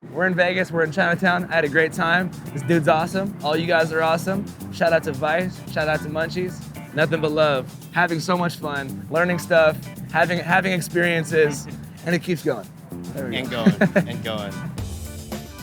We're in Vegas, we're in Chinatown. I had a great time. This dude's awesome. All you guys are awesome. Shout out to Vice, shout out to Munchies. Nothing but love. Having so much fun, learning stuff, having experiences, and it keeps going. And going, and going.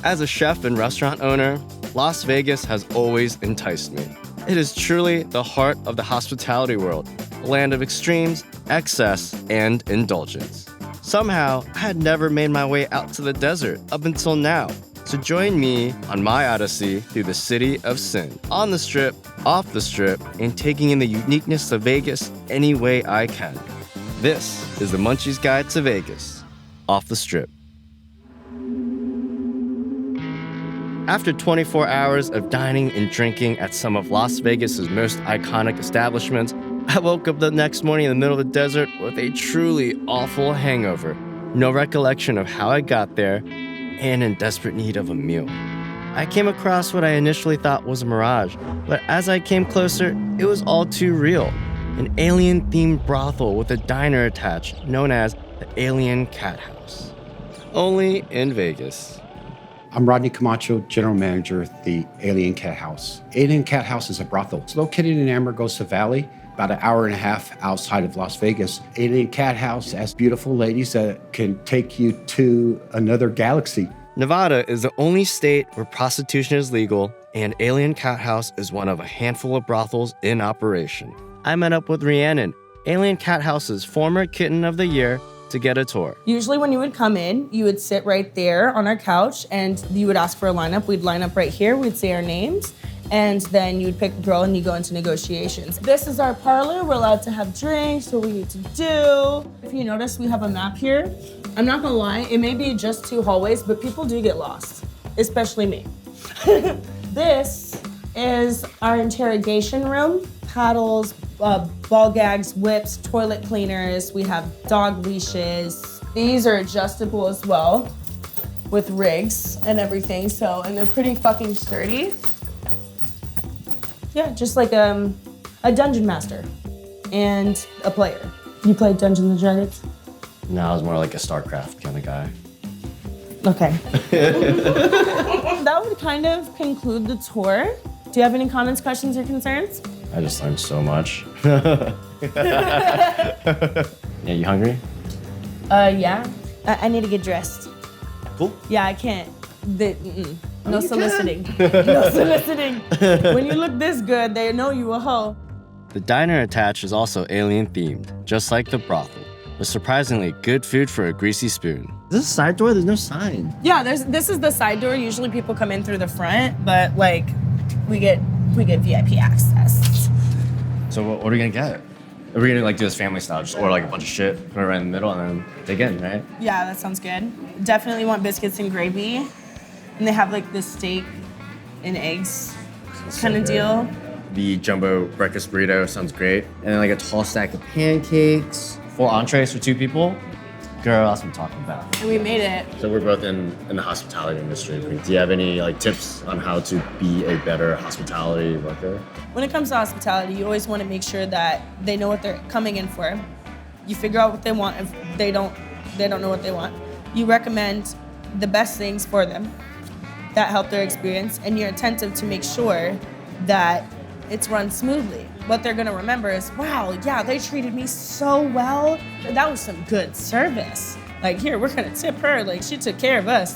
As a chef and restaurant owner, Las Vegas has always enticed me. It is truly the heart of the hospitality world, a land of extremes, excess, and indulgence. Somehow, I had never made my way out to the desert up until now. So join me on my odyssey through the city of sin, on the strip, off the strip, and taking in the uniqueness of Vegas any way I can. This is the Munchies Guide to Vegas, off the strip. After 24 hours of dining and drinking at some of Las Vegas's most iconic establishments, I woke up the next morning in the middle of the desert with a truly awful hangover, no recollection of how I got there, and in desperate need of a meal. I came across what I initially thought was a mirage, but as I came closer, it was all too real. An alien-themed brothel with a diner attached, known as the Alien Cat House. Only in Vegas. I'm Rodney Camacho, General Manager at the Alien Cat House. Alien Cat House is a brothel. It's located in Amargosa Valley, about an hour and a half outside of Las Vegas. Alien Cat House has beautiful ladies that can take you to another galaxy. Nevada is the only state where prostitution is legal, and Alien Cat House is one of a handful of brothels in operation. I met up with Rhiannon, Alien Cat House's former Kitten of the Year, to get a tour. Usually when you would come in, you would sit right there on our couch and you would ask for a lineup. We'd line up right here, we'd say our names, and then you'd pick a girl and you go into negotiations. This is our parlor. We're allowed to have drinks, what we need to do. If you notice, we have a map here. I'm not gonna lie, it may be just 2 hallways, but people do get lost, especially me. This is our interrogation room. Paddles, ball gags, whips, toilet cleaners. We have dog leashes. These are adjustable as well with rigs and everything. So, and they're pretty fucking sturdy. Yeah, just like a dungeon master and a player. You play Dungeons and Dragons? No, I was more like a StarCraft kind of guy. Okay. That would kind of conclude the tour. Do you have any comments, questions, or concerns? I just learned so much. Yeah, you hungry? Yeah. I need to get dressed. Cool. Yeah, I can't. No soliciting. No soliciting. When you look this good, they know you a hoe. The diner attached is also alien themed, just like the brothel, with surprisingly good food for a greasy spoon. Is this a side door? There's no sign. Yeah, this is the side door. Usually people come in through the front, but like we get VIP access. So what are we gonna get? Are we gonna like do this family style, just order like a bunch of shit, put it right in the middle, and then dig in, right? Yeah, that sounds good. Definitely want biscuits and gravy. And they have like this steak and eggs kind of deal. The jumbo breakfast burrito sounds great. And then like a tall stack of pancakes. 4 entrees for 2 people. Girl, that's what I'm talking about. And we made it. So we're both in the hospitality industry. Do you have any like tips on how to be a better hospitality worker? When it comes to hospitality, you always want to make sure that they know what they're coming in for. You figure out what they want. If they don't know what they want, you recommend the best things for them that help their experience, and you're attentive to make sure that it's run smoothly. What they're gonna remember is, wow, yeah, they treated me so well. That was some good service. Like, here, we're gonna tip her. Like, she took care of us.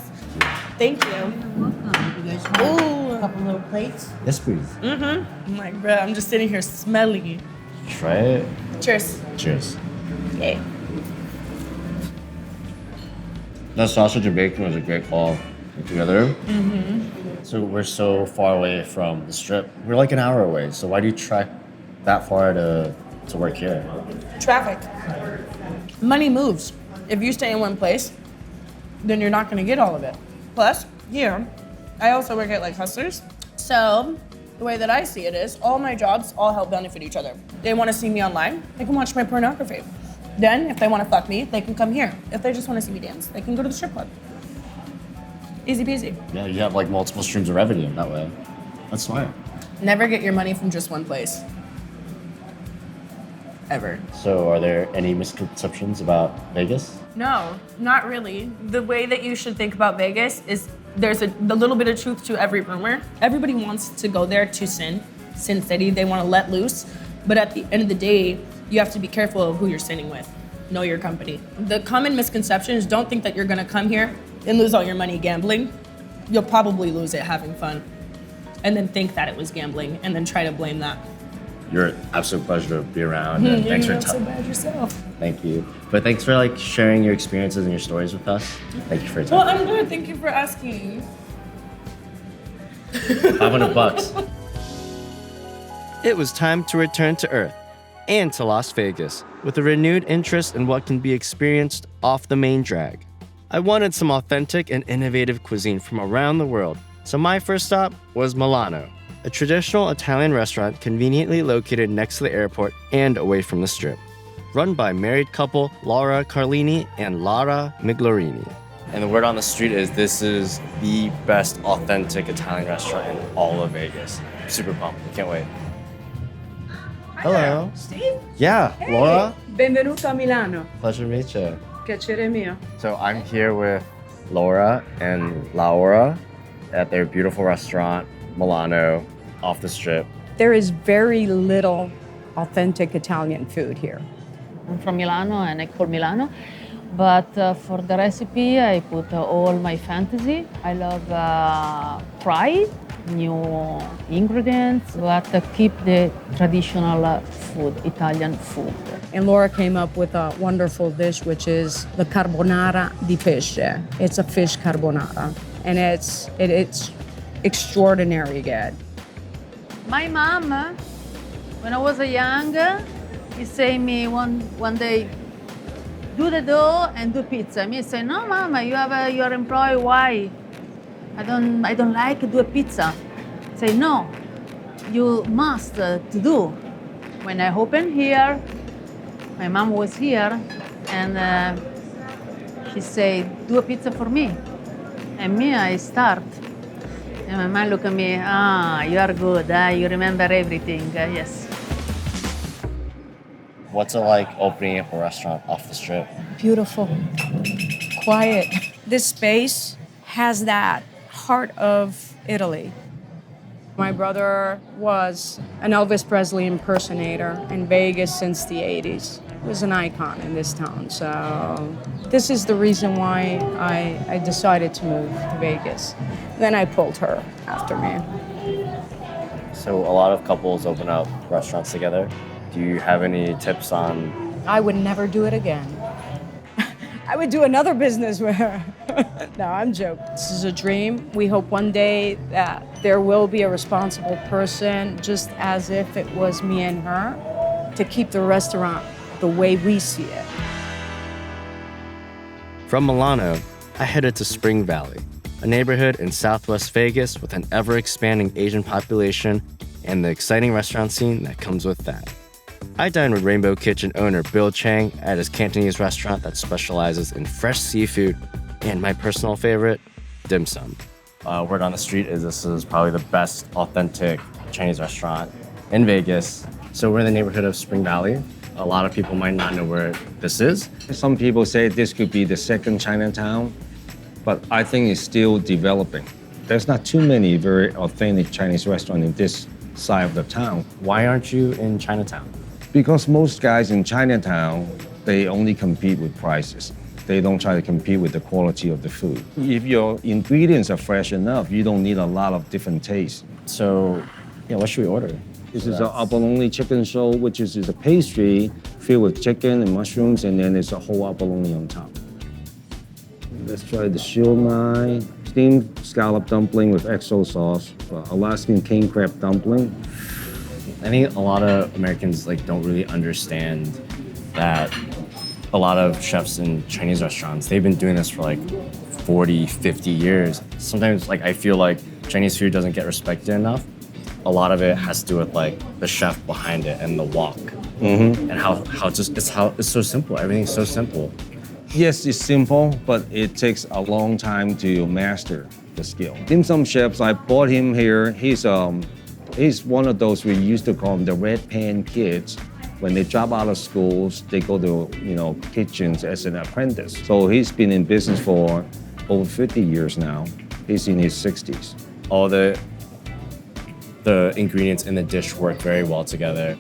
Thank you. You're welcome. You guys want Ooh. a couple little plates? Yes, please. I'm like, bro, I'm just sitting here smelling. Try it. Cheers. Cheers. Okay. That sausage and bacon was a great call together. So we're so far away from the strip. We're like an hour away. So why do you trek that far to work here? Traffic. Money moves. If you stay in one place, then you're not gonna get all of it. Plus, here, I also work at like Hustlers. So the way that I see it is all my jobs all help benefit each other. They wanna see me online, they can watch my pornography. Then if they wanna fuck me, they can come here. If they just wanna see me dance, they can go to the strip club. Easy peasy. Yeah, you have like multiple streams of revenue that way. That's smart. Never get your money from just one place. ever. So, are there any misconceptions about Vegas? No, not really. The way that you should think about Vegas is there's a little bit of truth to every rumor. Everybody wants to go there to Sin City. They want to let loose. But at the end of the day, you have to be careful of who you're sinning with. Know your company. The common misconception is don't think that you're gonna come here and lose all your money gambling. You'll probably lose it having fun. And then think that it was gambling and then try to blame that. You're an absolute pleasure to be around. And thanks for You're not so bad yourself. Thank you. But thanks for like sharing your experiences and your stories with us. Thank you for your time. Well, I'm good. Thank you for asking. $500. It was time to return to Earth and to Las Vegas with a renewed interest in what can be experienced off the main drag. I wanted some authentic and innovative cuisine from around the world, so my first stop was Milano, a traditional Italian restaurant conveniently located next to the airport and away from the Strip, run by married couple Laura Carlini and Lara Miglorini. And the word on the street is this is the best authentic Italian restaurant in all of Vegas. Super pumped. Can't wait. Hello. Steve? Yeah, Laura. Benvenuto a Milano. Pleasure to meet you. Piacere mio. So I'm here with Laura and Laura at their beautiful restaurant, Milano, off the Strip. There is very little authentic Italian food here. I'm from Milano and I call Milano. But for the recipe, I put all my fantasy. I love try new ingredients, but keep the traditional food, Italian food. And Laura came up with a wonderful dish, which is the carbonara di pesce. It's a fish carbonara, and it's extraordinary good. My mom, when I was young, he say me one day, do the dough and do pizza. Me say, no, mama, you're employed. Why? I don't like to do a pizza. Say, no, you must to do. When I opened here, my mom was here, and she said, do a pizza for me. And me, I start. And my mom look at me, you are good, you remember everything, yes. What's it like opening up a restaurant off the Strip? Beautiful, quiet. This space has that heart of Italy. My brother was an Elvis Presley impersonator in Vegas since the 80s. He was an icon in this town, so this is the reason why I decided to move to Vegas. Then I pulled her after me. So a lot of couples open up restaurants together. Do you have any tips on? I would never do it again. I would do another business with her. No, I'm joking. This is a dream. We hope one day that there will be a responsible person, just as if it was me and her, to keep the restaurant the way we see it. From Milano, I headed to Spring Valley, a neighborhood in Southwest Vegas with an ever-expanding Asian population and the exciting restaurant scene that comes with that. I dined with Rainbow Kitchen owner Bill Chang at his Cantonese restaurant that specializes in fresh seafood and my personal favorite, dim sum. Word on the street is this is probably the best authentic Chinese restaurant in Vegas. So we're in the neighborhood of Spring Valley. A lot of people might not know where this is. Some people say this could be the second Chinatown, but I think it's still developing. There's not too many very authentic Chinese restaurants in this side of the town. Why aren't you in Chinatown? Because most guys in Chinatown, they only compete with prices. They don't try to compete with the quality of the food. If your ingredients are fresh enough, you don't need a lot of different tastes. So, yeah, what should we order? This is an abalone chicken show, which is a pastry filled with chicken and mushrooms, and then there's a whole abalone on top. Let's try the siomai, steamed scallop dumpling with XO sauce, Alaskan king crab dumpling. I think a lot of Americans don't really understand that a lot of chefs in Chinese restaurants, they've been doing this for 40, 50 years. Sometimes I feel like Chinese food doesn't get respected enough. A lot of it has to do with the chef behind it and the wok. And how it's so simple. Everything's so simple. Yes, it's simple, but it takes a long time to master the skill. Dim sum chefs, I brought him here. He's one of those we used to call him the red pan kids. When they drop out of schools, they go to, kitchens as an apprentice. So he's been in business for over 50 years now. He's in his 60s. All the ingredients in the dish work very well together.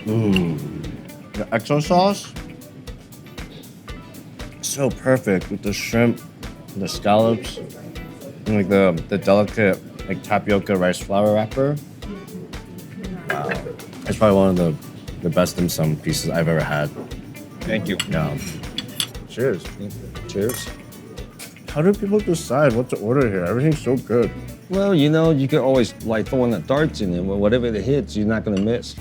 The XO sauce, so perfect with the shrimp, the scallops, and like the delicate like tapioca rice flour wrapper. Wow, it's probably one of the best dim sum pieces I've ever had. Thank you. Yeah. Cheers. Cheers. How do people decide what to order here? Everything's so good. Well, you can always throw in the darts in it. Whatever it hits, you're not gonna miss.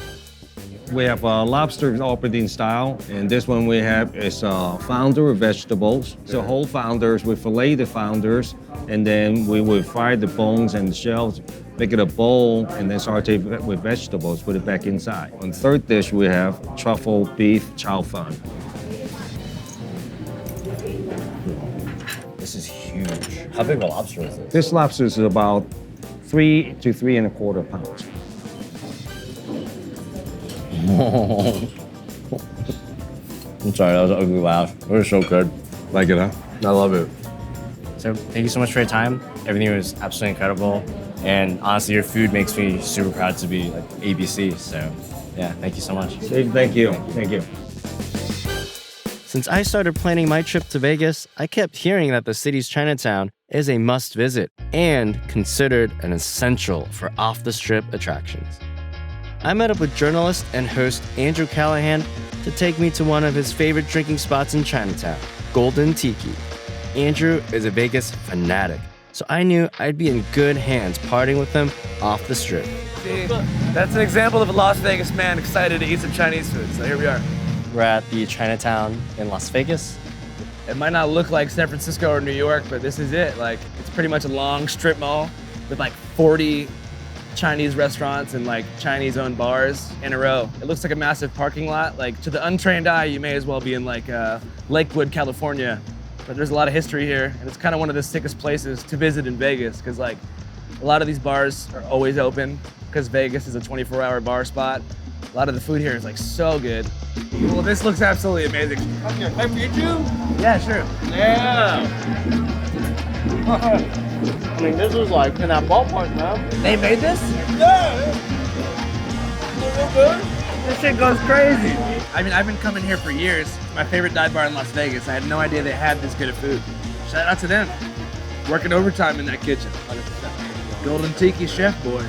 We have lobster Aberdeen style, and this one we have is flounder with vegetables. So whole flounders, we fillet the flounders, and then we will fry the bones and the shells, make it a bowl, and then saute it with vegetables, put it back inside. On the third dish, we have truffle beef chow fun. This is huge. How big of a lobster is this? This lobster is about 3 to 3.25 pounds. I'm sorry, that was an ugly laugh. It was so good. Like it, huh? I love it. So thank you so much for your time. Everything was absolutely incredible. And honestly, your food makes me super proud to be like ABC. So yeah, thank you so much. Thank you. Thank you. Since I started planning my trip to Vegas, I kept hearing that the city's Chinatown is a must visit and considered an essential for off-the-strip attractions. I met up with journalist and host Andrew Callahan to take me to one of his favorite drinking spots in Chinatown, Golden Tiki. Andrew is a Vegas fanatic, so I knew I'd be in good hands partying with him off the strip. See, that's an example of a Las Vegas man excited to eat some Chinese food. So here we are. We're at the Chinatown in Las Vegas. It might not look like San Francisco or New York, but this is it. Like, it's pretty much a long strip mall with like 40 Chinese restaurants and like Chinese-owned bars in a row. It looks like a massive parking lot. Like, to the untrained eye, you may as well be in like Lakewood, California. But there's a lot of history here, and it's kind of one of the sickest places to visit in Vegas, because like a lot of these bars are always open, because Vegas is a 24-hour bar spot. A lot of the food here is like so good. Well, this looks absolutely amazing. Okay, time for YouTube? Yeah, sure. Yeah. I mean, this was like in that ballpark, man. They made this? Yeah. Real good. This shit goes crazy. I mean, I've been coming here for years. It's my favorite dive bar in Las Vegas. I had no idea they had this good of food. Shout out to them. Working overtime in that kitchen. 100%. Golden Tiki chef boys.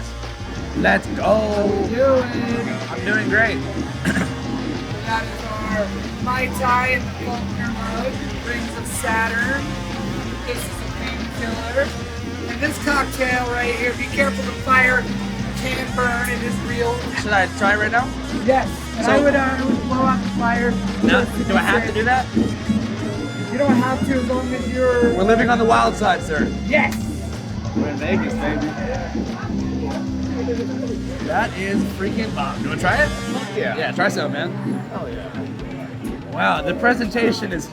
Let's go. How you doing? I'm doing great. That is our Mai Tai in the Faulkner mug, Rings of Saturn. This is a painkiller. And this cocktail right here, be careful, the fire can burn, it is real. Should I try it right now? Yes, and So- I would blow out the fire. No. Do I have to do that? You don't have to as long as you're... We're living on the wild side, sir. Yes! We're in Vegas, baby. That is freaking bomb. You wanna try it? Yeah. Yeah, try some, man. Oh yeah. Wow, the presentation is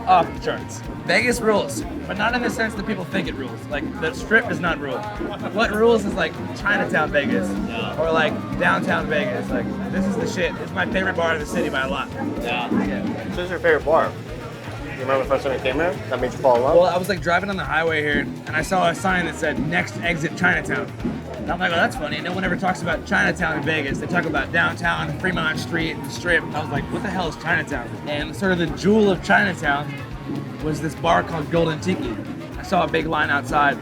off the charts. Vegas rules, but not in the sense that people think it rules. Like, the strip does not rule. What rules is like Chinatown Vegas or like downtown Vegas. Like, this is the shit. It's my favorite bar in the city by a lot. Yeah. So what's your favorite bar? You remember the first time you came here? That made you fall in love? Well, I was like driving on the highway here, and I saw a sign that said "Next Exit Chinatown." And I'm like, oh, that's funny. No one ever talks about Chinatown in Vegas. They talk about downtown, Fremont Street, and the Strip. And I was like, what the hell is Chinatown? And sort of the jewel of Chinatown was this bar called Golden Tiki. I saw a big line outside.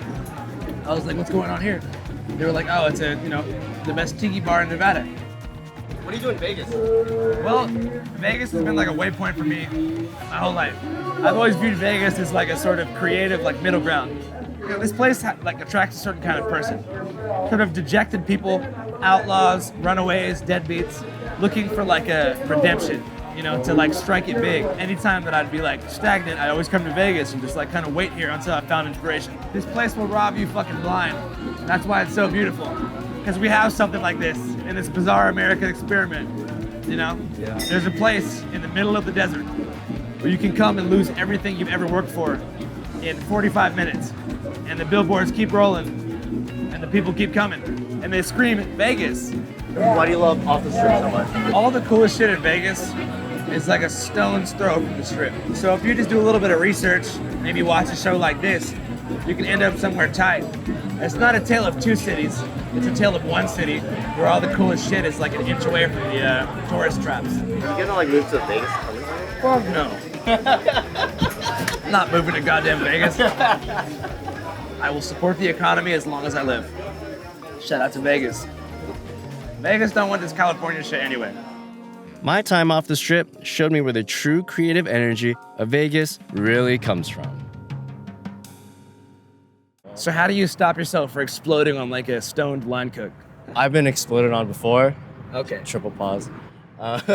I was like, what's going on here? They were like, oh, it's the best tiki bar in Nevada. What do you do in Vegas? Well, Vegas has been like a waypoint for me my whole life. I've always viewed Vegas as like a sort of creative, like middle ground. You know, this place like attracts a certain kind of person, sort of dejected people, outlaws, runaways, deadbeats, looking for like a redemption, you know, to like strike it big. Anytime that I'd be like stagnant, I'd always come to Vegas and just like kind of wait here until I found inspiration. This place will rob you fucking blind. That's why it's so beautiful, because we have something like this in this bizarre American experiment. You know, there's a place in the middle of the desert where you can come and lose everything you've ever worked for in 45 minutes. And the billboards keep rolling and the people keep coming. and they scream Vegas. Why do you love Off the Strip so much? All the coolest shit in Vegas is like a stone's throw from the Strip. So if you just do a little bit of research, maybe watch a show like this, you can end up somewhere tight. It's not a tale of two cities, it's a tale of one city where all the coolest shit is like an inch away from the tourist traps. You gonna like move to Vegas? Fuck no. I'm not moving to goddamn Vegas. I will support the economy as long as I live. Shout out to Vegas. Vegas don't want this California shit anyway. My time off the Strip showed me where the true creative energy of Vegas really comes from. So how do you stop yourself from exploding on like a stoned line cook? I've been exploded on before. Okay. Triple pause. But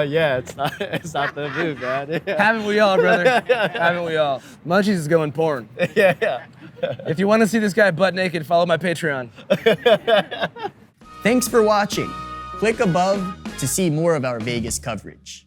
yeah, it's not the move, man. Haven't we all, brother? Haven't we all? Munchies is going porn. Yeah. If you want to see this guy butt naked, follow my Patreon. Thanks for watching. Click above to see more of our Vegas coverage.